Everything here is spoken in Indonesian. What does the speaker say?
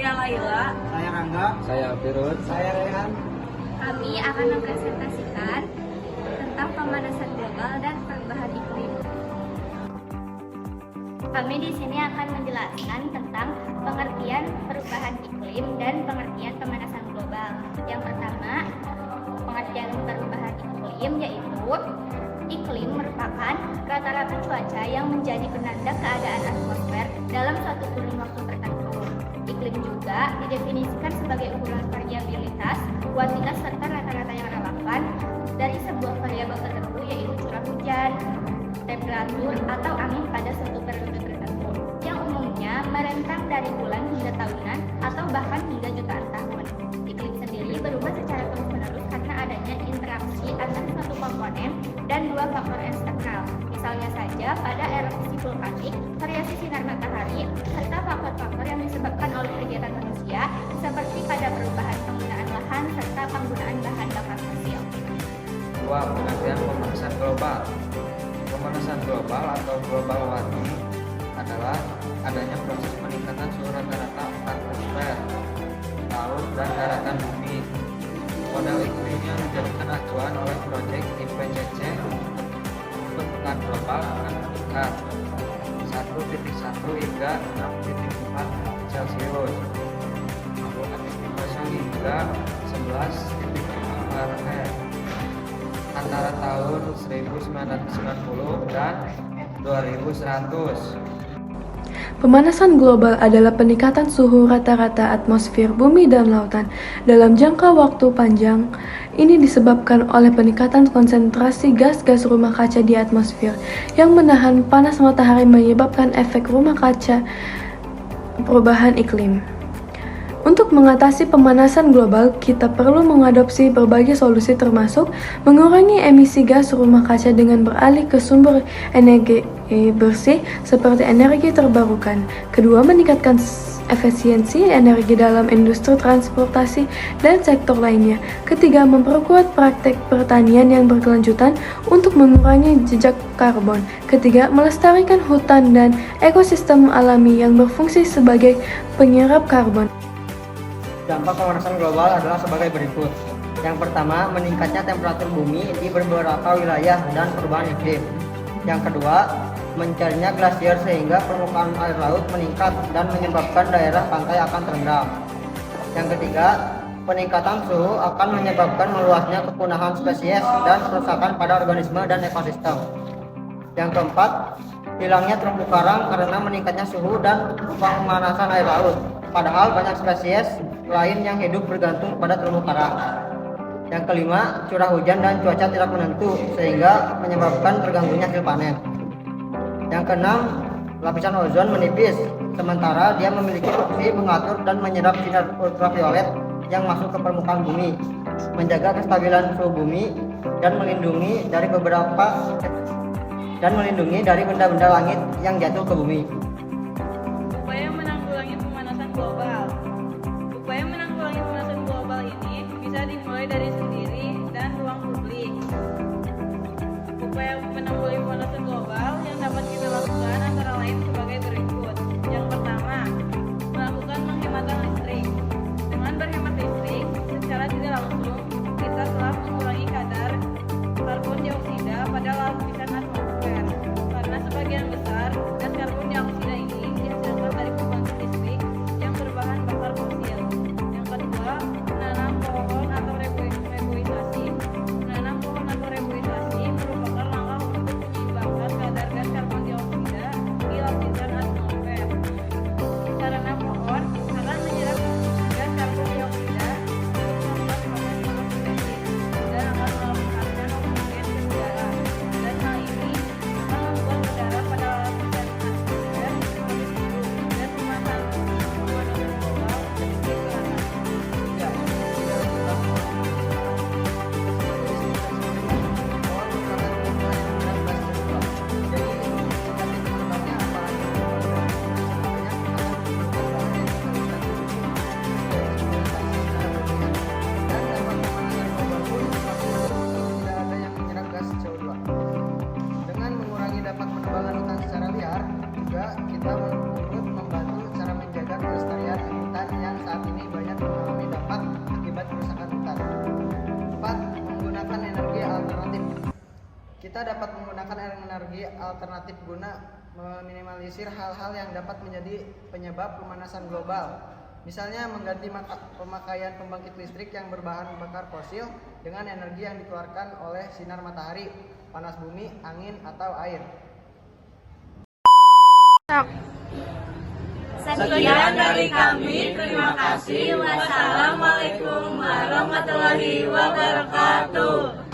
Saya Laila. Saya Rangga. Saya Firud. Saya Rehan. Kami akan mempresentasikan tentang pemanasan global dan perubahan iklim. Kami di sini akan menjelaskan tentang pengertian perubahan iklim dan pengertian pemanasan global. Yang pertama, pengertian perubahan iklim yaitu iklim merupakan rata-rata cuaca yang menjadi penanda keadaan atmosfer dalam suatu kurun waktu tertentu. Iklim juga didefinisikan sebagai ukuran variabilitas, kuantitas serta rata-rata yang relevan dari sebuah variabel tertentu yaitu curah hujan, temperatur atau angin pada suatu periode tertentu yang umumnya merentang dari bulan hingga tahunan atau bahkan hingga jutaan tahun. Iklim sendiri berubah secara terus-menerus karena adanya interaksi antara suatu komponen dan dua faktor eksternal. Misalnya saja pada erupsi vulkanik, variasi sinar matahari, serta faktor-faktor yang disebabkan oleh kegiatan manusia seperti pada perubahan penggunaan lahan serta penggunaan bahan bakar fosil. 2. Pengertian pemanasan global. Pemanasan global atau global warming adalah adanya proses peningkatan suhu rata-rata atmosfer, laut, dan daratan bumi. Model iklim yang dijadikan acuan oleh proyek IPCC untuk pekan global akan meningkat 1,1 hingga 6,4 Celcius. Estimasi hingga 11,5 Fahrenheit antara tahun 1990 dan 2100. Pemanasan global adalah peningkatan suhu rata-rata atmosfer bumi dan lautan dalam jangka waktu panjang. Ini disebabkan oleh peningkatan konsentrasi gas-gas rumah kaca di atmosfer yang menahan panas matahari menyebabkan efek rumah kaca perubahan iklim. Untuk mengatasi pemanasan global, kita perlu mengadopsi berbagai solusi termasuk mengurangi emisi gas rumah kaca dengan beralih ke sumber energi bersih seperti energi terbarukan. Kedua, meningkatkan efisiensi energi dalam industri transportasi dan sektor lainnya. Ketiga, memperkuat praktek pertanian yang berkelanjutan untuk mengurangi jejak karbon. Ketiga, melestarikan hutan dan ekosistem alami yang berfungsi sebagai penyerap karbon. Dampak pemanasan global adalah sebagai berikut. Yang pertama, meningkatnya temperatur bumi di beberapa wilayah dan perubahan iklim. Yang kedua, mencarinya glasier sehingga permukaan air laut meningkat dan menyebabkan daerah pantai akan terendam. Yang ketiga, peningkatan suhu akan menyebabkan meluasnya kepunahan spesies dan kerusakan pada organisme dan ekosistem. Yang keempat, hilangnya terumbu karang karena meningkatnya suhu dan pemanasan air laut. Padahal banyak spesies lain yang hidup bergantung pada terumbu karang. Yang kelima, curah hujan dan cuaca tidak menentu sehingga menyebabkan terganggunya hasil panen. Yang keenam, lapisan ozon menipis sementara dia memiliki fungsi mengatur dan menyerap sinar ultraviolet yang masuk ke permukaan bumi, menjaga kestabilan suhu bumi dan melindungi dari benda-benda langit yang jatuh ke bumi. Upaya menanggulangi pemanasan global. Upaya menanggulangi pemanasan global ini bisa dimulai dari sendiri dan ruang publik. Upaya menanggulangi pemanasan global yang dapat kita lakukan antara lain sebagai berikut. Yang pertama, melakukan penghematan listrik. Dengan berhemat listrik, secara tidak langsung kita telah mengurangi kadar karbon dioksida pada lapisan atmosfer. Karena sebagian besar gas karbon dioksida ini dihasilkan dari pembangkit listrik yang berbahan bakar fosil. Yang kedua, menanam pohon atau reboisasi. Menanam pohon atau reboisasi merupakan langkah untuk menyeimbangkan kadar gas karbon dioksida di lapisan atmosfer. Karena pohon akan menyerap gas karbon dioksida untuk membuat proses fotosintesis dan akan melepaskan oksigen ke udara. Dan hal ini akan membuat udara pada lapisan atmosfer lebih sejuk dan pemanasan global sedikit ke atas. Ya, dengan mengurangi dampak penebangan hutan secara liar, juga kita membantu cara menjaga kelestarian hutan yang Kita dapat menggunakan energi alternatif guna meminimalisir hal-hal yang dapat menjadi penyebab pemanasan global. Misalnya mengganti pemakaian pembangkit listrik yang berbahan bakar fosil dengan energi yang dikeluarkan oleh sinar matahari, panas bumi, angin, atau air. Sekian dari kami, terima kasih. Wassalamualaikum warahmatullahi wabarakatuh.